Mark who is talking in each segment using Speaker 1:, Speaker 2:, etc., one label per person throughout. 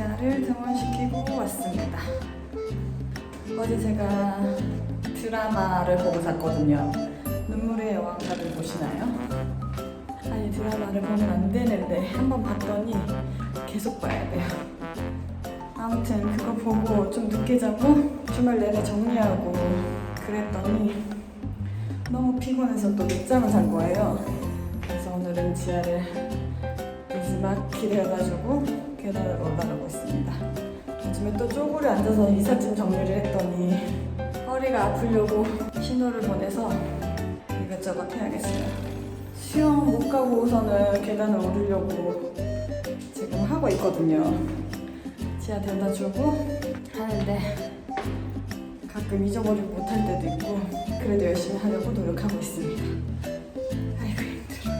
Speaker 1: 지아를 등원시키고 왔습니다. 어제 제가 드라마를 보고 잤거든요. 눈물의 여왕가를 보시나요? 아니 드라마를 보면 안 되는데 한번 봤더니 계속 봐야 돼요. 아무튼 그거 보고 좀 늦게 자고 주말 내내 정리하고 그랬더니 너무 피곤해서 또 늦잠을 잔 거예요. 그래서 오늘은 지아를 늦지막 기대해가지고 계단으로 올라가고 있습니다. 요즘에 또 쪼그려 앉아서 이삿짐 정리를 했더니 허리가 아프려고 신호를 보내서 이것저것 해야겠어요. 수영 못 가고서는 계단을 오르려고 지금 하고 있거든요. 지아 데려다 주고 하는데 가끔 잊어버리고 못할 때도 있고 그래도 열심히 하려고 노력하고 있습니다. 아이고 힘들어.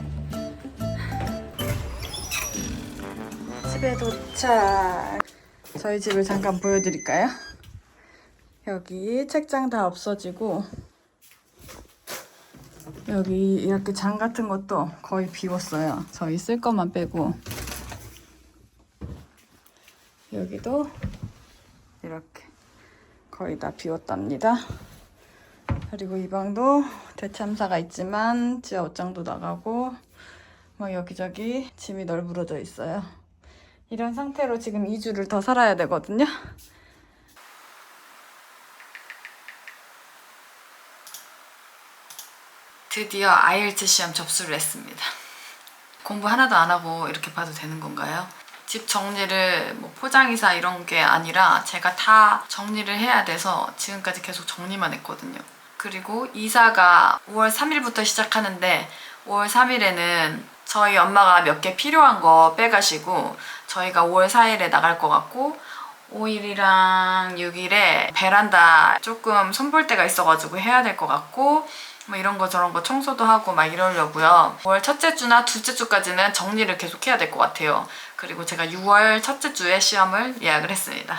Speaker 1: 집에 도착. 저희 집을 잠깐 보여드릴까요? 여기 책장 다 없어지고 여기 이렇게 장 같은 것도 거의 비웠어요. 저희 쓸 것만 빼고 여기도 이렇게 거의 다 비웠답니다. 그리고 이 방도 대참사가 있지만 지하 옷장도 나가고 뭐 여기저기 짐이 널브러져 있어요. 이런 상태로 지금 2주를 더 살아야 되거든요. 드디어 IELTS 시험 접수를 했습니다. 공부 하나도 안 하고 이렇게 봐도 되는 건가요? 집 정리를 뭐 포장이사 이런 게 아니라 제가 다 정리를 해야 돼서 지금까지 계속 정리만 했거든요. 그리고 이사가 5월 3일부터 시작하는데 5월 3일에는 저희 엄마가 몇 개 필요한 거 빼가시고 저희가 5월 4일에 나갈 것 같고 5일이랑 6일에 베란다 조금 손볼 데가 있어가지고 해야 될 것 같고 뭐 이런 거 저런 거 청소도 하고 막 이러려고요. 5월 첫째 주나 둘째 주까지는 정리를 계속 해야 될 것 같아요. 그리고 제가 6월 첫째 주에 시험을 예약을 했습니다.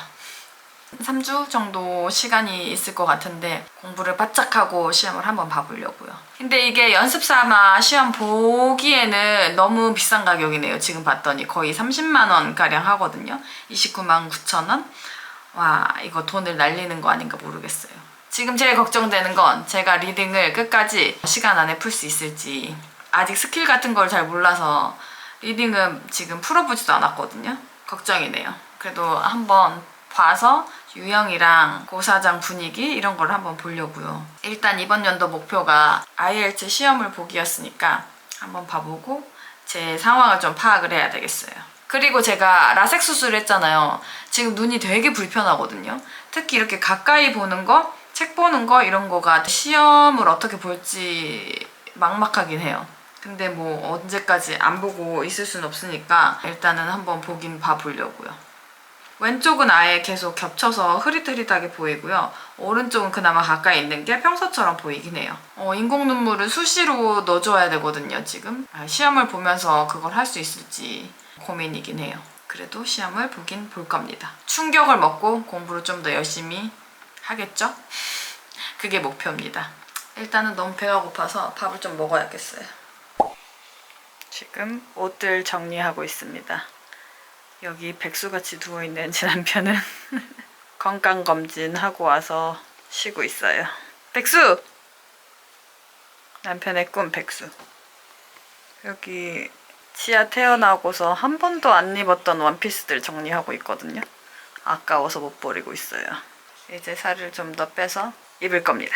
Speaker 1: 3주 정도 시간이 있을 것 같은데 공부를 바짝 하고 시험을 한번 봐보려고요. 근데 이게 연습 삼아 시험 보기에는 너무 비싼 가격이네요. 지금 봤더니 거의 30만 원 가량 하거든요. 29만 9천 원. 와, 이거 돈을 날리는 거 아닌가 모르겠어요. 지금 제일 걱정되는 건 제가 리딩을 끝까지 시간 안에 풀 수 있을지. 아직 스킬 같은 걸 잘 몰라서 리딩은 지금 풀어보지도 않았거든요. 걱정이네요. 그래도 한번 봐서 유형이랑 고사장 분위기 이런 걸 한번 보려고요. 일단 이번 연도 목표가 IELTS 시험을 보기였으니까 한번 봐보고 제 상황을 좀 파악을 해야 되겠어요. 그리고 제가 라섹 수술을 했잖아요. 지금 눈이 되게 불편하거든요. 특히 이렇게 가까이 보는 거, 책 보는 거 이런 거가 시험을 어떻게 볼지 막막하긴 해요. 근데 뭐 언제까지 안 보고 있을 순 없으니까 일단은 한번 보긴 봐보려고요. 왼쪽은 아예 계속 겹쳐서 흐릿흐릿하게 보이고요. 오른쪽은 그나마 가까이 있는 게 평소처럼 보이긴 해요. 인공 눈물을 수시로 넣어줘야 되거든요, 지금. 시험을 보면서 그걸 할 수 있을지 고민이긴 해요. 그래도 시험을 보긴 볼 겁니다. 충격을 먹고 공부를 좀 더 열심히 하겠죠? 그게 목표입니다. 일단은 너무 배가 고파서 밥을 좀 먹어야겠어요. 지금 옷들 정리하고 있습니다. 여기 백수같이 누워있는 제 남편은 건강검진하고 와서 쉬고 있어요. 백수! 남편의 꿈 백수. 여기 지아 태어나고서 한 번도 안 입었던 원피스들 정리하고 있거든요. 아까워서 못 버리고 있어요. 이제 살을 좀 더 빼서 입을 겁니다.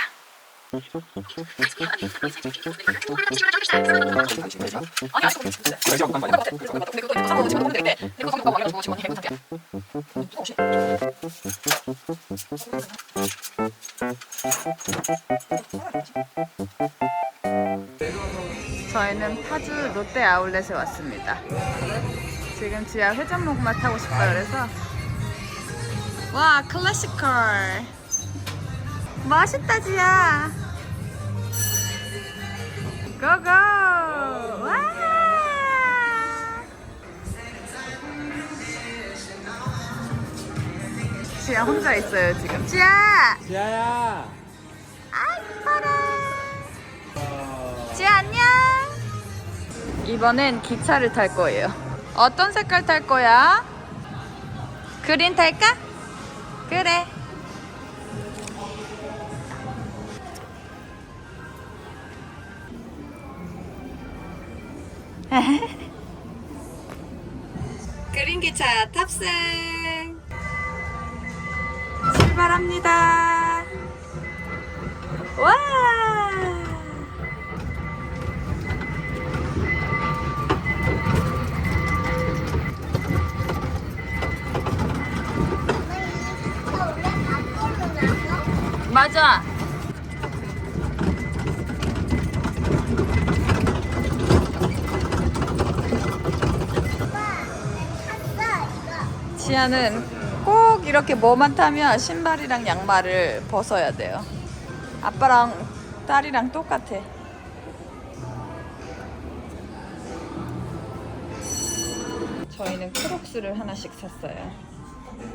Speaker 1: 저희는 파주 롯데 아울렛에 왔습니다. 지금 지하 회전목마 타고 싶다 그래서 와 클래시컬 멋있다 지야. 고고! 와! 지아 혼자 있어요 지금. 지아!
Speaker 2: 지아야.
Speaker 1: 아 이뻐라. 지아 안녕. 이번엔 기차를 탈 거예요. 어떤 색깔 탈 거야? 그 그린 탈까? 그래. 그린 기차 탑승. 출발합니다. 와. 맞아. 지아는 꼭 이렇게 뭐만 타면 신발이랑 양말을 벗어야 돼요. 아빠랑 딸이랑 똑같아. 저희는 크록스를 하나씩 샀어요.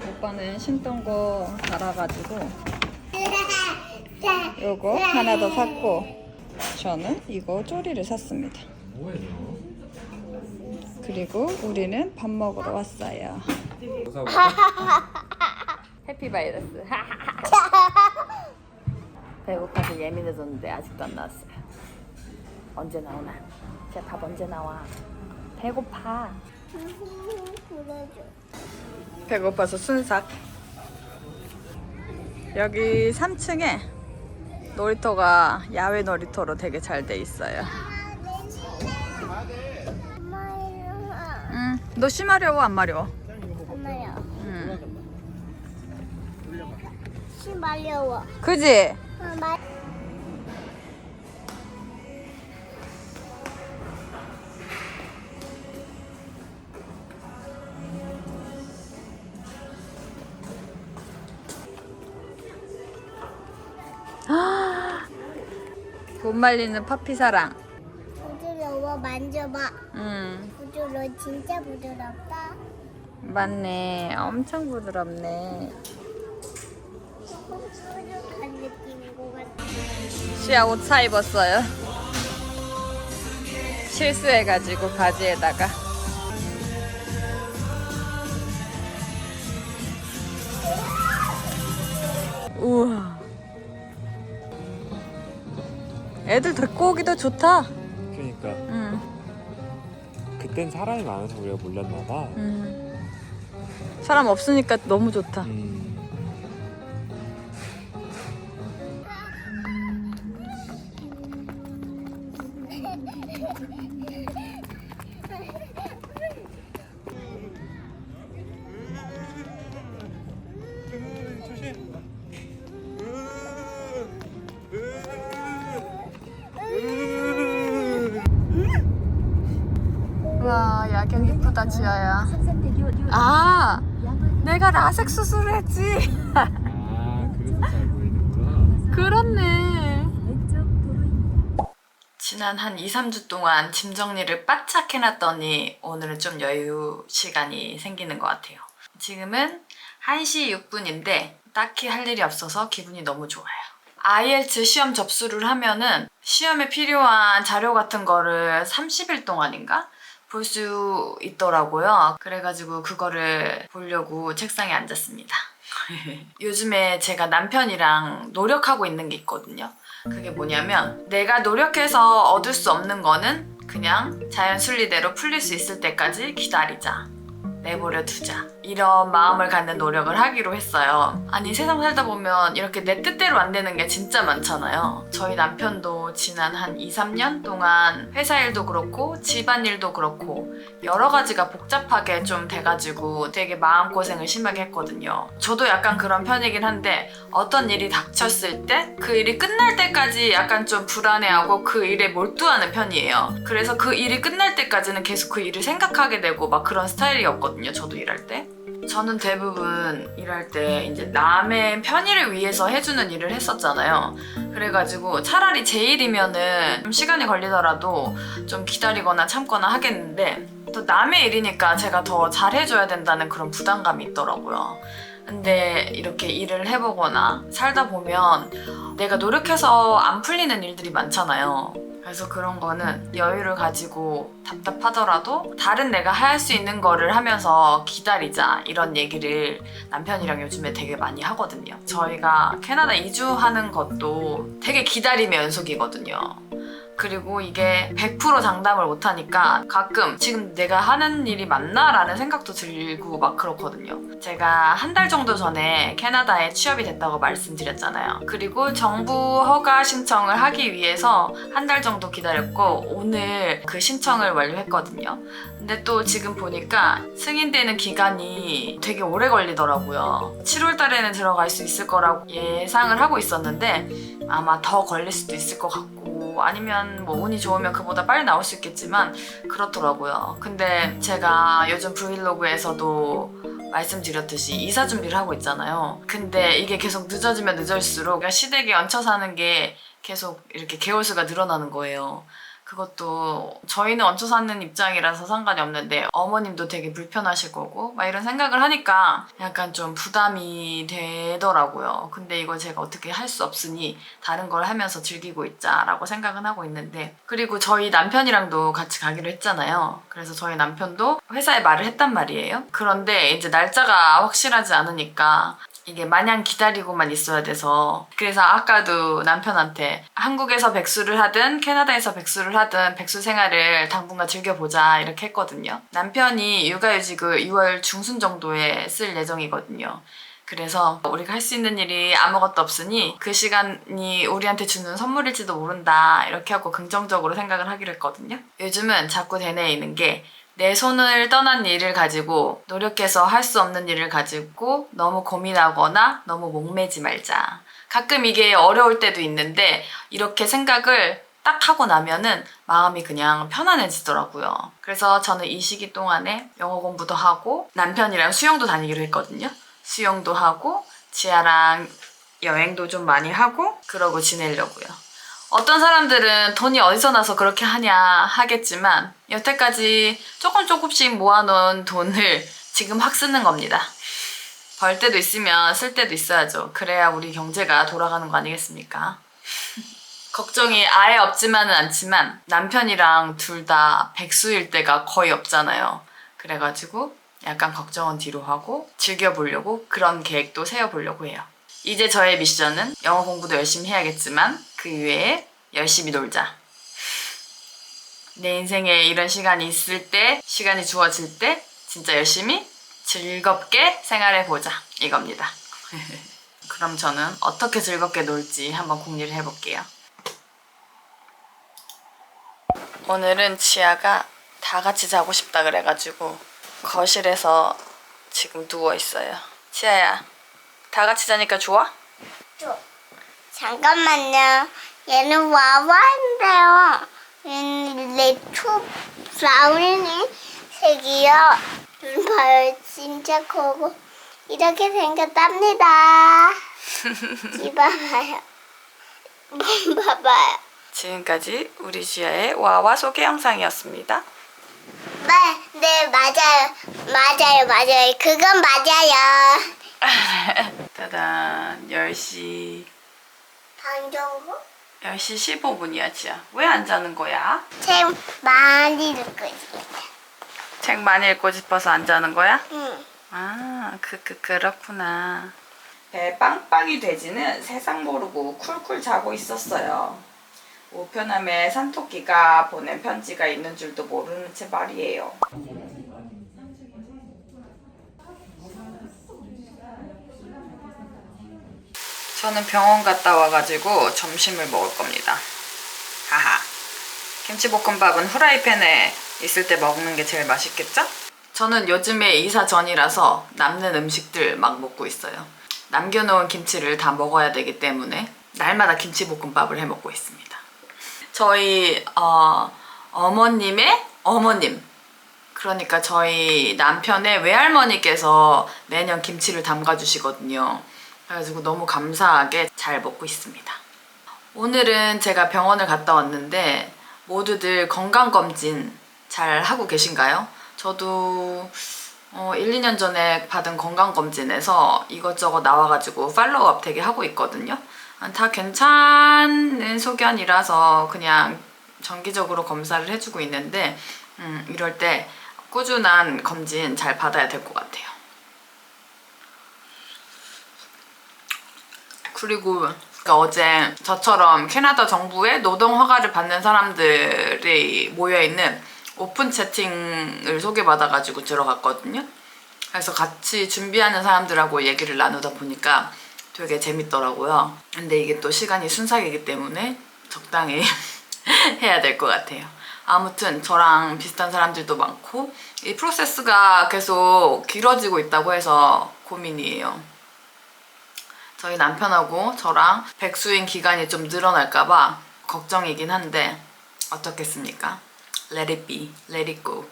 Speaker 1: 오빠는 신던 거 달아가지고 요거 하나 더 샀고, 저는 이거 쪼리를 샀습니다. 그리고 우리는 밥 먹으러 왔어요. 해피바이러스. 배고파서 예민해졌는데 아직도 안 나왔어요. 언제 나오나? 제 밥 언제 나와? 배고파. 배고파서 순삭. 여기 3층에 놀이터가 야외 놀이터로 되게 잘 돼 있어요. 응. 너 심하려워 안 마려워?
Speaker 2: 엄마야.
Speaker 1: 응.
Speaker 2: 심하려워.
Speaker 1: 그지? 못 말리는 파피사랑.
Speaker 2: 부드러워. 만져봐.
Speaker 1: 응.
Speaker 2: 부드러워. 진짜 부드럽다.
Speaker 1: 맞네. 엄청 부드럽네.
Speaker 2: 조금 뾰족한 느낌인 것 같아.
Speaker 1: 시아 옷 사 입었어요. 실수해가지고 바지에다가. 우와. 애들 데리고 오기도 좋다.
Speaker 3: 그러니까
Speaker 1: 응.
Speaker 3: 그땐 사람이 많아서 우리가 몰랐나 봐.
Speaker 1: 사람 없으니까 너무 좋다. 와, 야경 이쁘다, 지아야. 아, 내가 라섹 수술을 했지.
Speaker 3: 아, 그래서 잘 보이는구나.
Speaker 1: 그렇네. 지난 한 2, 3주 동안 짐 정리를 바짝 해놨더니 오늘은 좀 여유 시간이 생기는 것 같아요. 지금은 1시 6분인데 딱히 할 일이 없어서 기분이 너무 좋아요. IELTS 시험 접수를 하면은 시험에 필요한 자료 같은 거를 30일 동안인가? 볼 수 있더라고요. 그래가지고 그거를 보려고 책상에 앉았습니다. 요즘에 제가 남편이랑 노력하고 있는 게 있거든요. 그게 뭐냐면, 내가 노력해서 얻을 수 없는 거는 그냥 자연 순리대로 풀릴 수 있을 때까지 기다리자. 내버려 두자. 이런 마음을 갖는 노력을 하기로 했어요. 아니, 세상 살다 보면 이렇게 내 뜻대로 안 되는 게 진짜 많잖아요. 저희 남편도 지난 한 2, 3년 동안 회사 일도 그렇고 집안일도 그렇고 여러 가지가 복잡하게 좀 돼가지고 되게 마음고생을 심하게 했거든요. 저도 약간 그런 편이긴 한데, 어떤 일이 닥쳤을 때 그 일이 끝날 때까지 약간 좀 불안해하고 그 일에 몰두하는 편이에요. 그래서 그 일이 끝날 때까지는 계속 그 일을 생각하게 되고 막 그런 스타일이었거든요. 저도 일할 때. 저는 대부분 일할 때 이제 남의 편의를 위해서 해주는 일을 했었잖아요. 그래가지고 차라리 제 일이면은 좀 시간이 걸리더라도 좀 기다리거나 참거나 하겠는데, 또 남의 일이니까 제가 더 잘해줘야 된다는 그런 부담감이 있더라고요. 근데 이렇게 일을 해보거나 살다 보면 내가 노력해서 안 풀리는 일들이 많잖아요. 그래서 그런 거는 여유를 가지고 답답하더라도 다른 내가 할 수 있는 거를 하면서 기다리자, 이런 얘기를 남편이랑 요즘에 되게 많이 하거든요. 저희가 캐나다 이주하는 것도 되게 기다림의 연속이거든요. 그리고 이게 100% 장담을 못하니까 가끔 지금 내가 하는 일이 맞나? 라는 생각도 들고 막 그렇거든요. 제가 한 달 정도 전에 캐나다에 취업이 됐다고 말씀드렸잖아요. 그리고 정부 허가 신청을 하기 위해서 한 달 정도 기다렸고 오늘 그 신청을 완료했거든요. 근데 또 지금 보니까 승인되는 기간이 되게 오래 걸리더라고요. 7월 달에는 들어갈 수 있을 거라고 예상을 하고 있었는데 아마 더 걸릴 수도 있을 것 같고, 아니면 뭐 운이 좋으면 그보다 빨리 나올 수 있겠지만 그렇더라고요. 근데 제가 요즘 브이로그에서도 말씀드렸듯이 이사 준비를 하고 있잖아요. 근데 이게 계속 늦어지면 늦을수록 시댁에 얹혀 사는 게 계속 이렇게 개월수가 늘어나는 거예요. 그것도 저희는 얹혀 사는 입장이라서 상관이 없는데 어머님도 되게 불편하실 거고 막 이런 생각을 하니까 약간 좀 부담이 되더라고요. 근데 이걸 제가 어떻게 할 수 없으니 다른 걸 하면서 즐기고 있자라고 생각은 하고 있는데, 그리고 저희 남편이랑도 같이 가기로 했잖아요. 그래서 저희 남편도 회사에 말을 했단 말이에요. 그런데 이제 날짜가 확실하지 않으니까 이게 마냥 기다리고만 있어야 돼서, 그래서 아까도 남편한테 한국에서 백수를 하든 캐나다에서 백수를 하든 백수 생활을 당분간 즐겨보자 이렇게 했거든요. 남편이 육아휴직을 6월 중순 정도에 쓸 예정이거든요. 그래서 우리가 할 수 있는 일이 아무것도 없으니 그 시간이 우리한테 주는 선물일지도 모른다 이렇게 하고 긍정적으로 생각을 하기로 했거든요. 요즘은 자꾸 되뇌이는 게 내 손을 떠난 일을 가지고 노력해서 할 수 없는 일을 가지고 너무 고민하거나 너무 목매지 말자. 가끔 이게 어려울 때도 있는데 이렇게 생각을 딱 하고 나면은 마음이 그냥 편안해지더라고요. 그래서 저는 이 시기 동안에 영어 공부도 하고 남편이랑 수영도 다니기로 했거든요. 수영도 하고 지아랑 여행도 좀 많이 하고 그러고 지내려고요. 어떤 사람들은 돈이 어디서 나서 그렇게 하냐 하겠지만 여태까지 조금씩 모아놓은 돈을 지금 확 쓰는 겁니다. 벌 때도 있으면 쓸 때도 있어야죠. 그래야 우리 경제가 돌아가는 거 아니겠습니까? 걱정이 아예 없지만은 않지만 남편이랑 둘 다 백수일 때가 거의 없잖아요. 그래가지고 약간 걱정은 뒤로 하고 즐겨보려고 그런 계획도 세워보려고 해요. 이제 저의 미션은 영어 공부도 열심히 해야겠지만 그 이외에 열심히 놀자. 내 인생에 이런 시간이 있을 때, 시간이 주어질 때 진짜 열심히 즐겁게 생활해보자 이겁니다. 그럼 저는 어떻게 즐겁게 놀지 한번 궁리를 해볼게요. 오늘은 지아가 다 같이 자고 싶다 그래가지고 거실에서 지금 누워있어요. 지아야, 다 같이 자니까 좋아?
Speaker 2: 잠깐만요. 얘는 와와인데요. 얘는 레투 브라운이 색이요. 눈 봐요. 진짜 크고 이렇게 생겼답니다. 이봐봐요. 몸 봐봐요.
Speaker 1: 지금까지 우리 지아의 와와 소개 영상이었습니다.
Speaker 2: 네, 맞아요. 그건 맞아요.
Speaker 1: 짜잔, 10시
Speaker 2: 방정구?
Speaker 1: 10시 15분이야 지아. 왜 안 자는 거야?
Speaker 2: 책 많이 읽고 있습니다.
Speaker 1: 책 많이 읽고 싶어서 안 자는 거야?
Speaker 2: 응.
Speaker 1: 아, 그렇구나. 배 빵빵이 돼지는 세상 모르고 쿨쿨 자고 있었어요. 우편함에 산토끼가 보낸 편지가 있는 줄도 모르는 채 말이에요. 저는 병원 갔다 와가지고 점심을 먹을 겁니다. 하하. 김치볶음밥은 후라이팬에 있을 때 먹는 게 제일 맛있겠죠? 저는 요즘에 이사 전이라서 남는 음식들 막 먹고 있어요. 남겨놓은 김치를 다 먹어야 되기 때문에 날마다 김치볶음밥을 해 먹고 있습니다. 저희 어머님의 어머님, 그러니까 저희 남편의 외할머니께서 매년 김치를 담가 주시거든요. 그래가지고 너무 감사하게 잘 먹고 있습니다. 오늘은 제가 병원을 갔다 왔는데 모두들 건강검진 잘 하고 계신가요? 저도 1, 2년 전에 받은 건강검진에서 이것저것 나와가지고 팔로우업 되게 하고 있거든요. 다 괜찮은 소견이라서 그냥 정기적으로 검사를 해주고 있는데 이럴 때 꾸준한 검진 잘 받아야 될 것 같아요. 그리고 어제 저처럼 캐나다 정부의 노동 허가를 받는 사람들이 모여있는 오픈 채팅을 소개받아가지고 들어갔거든요. 그래서 같이 준비하는 사람들하고 얘기를 나누다 보니까 되게 재밌더라고요. 근데 이게 또 시간이 순삭이기 때문에 적당히 해야 될 것 같아요. 아무튼 저랑 비슷한 사람들도 많고 이 프로세스가 계속 길어지고 있다고 해서 고민이에요. 저희 남편하고 저랑 백수인 기간이 좀 늘어날까봐 걱정이긴 한데 어떻겠습니까? Let it be, let it go.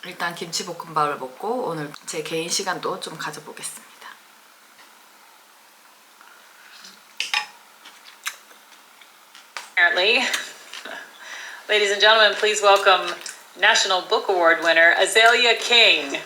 Speaker 1: 일단 김치볶음밥을 먹고 오늘 제 개인 시간도 좀 가져보겠습니다.
Speaker 4: Apparently. Ladies and gentlemen, please welcome National Book Award winner Azalea King.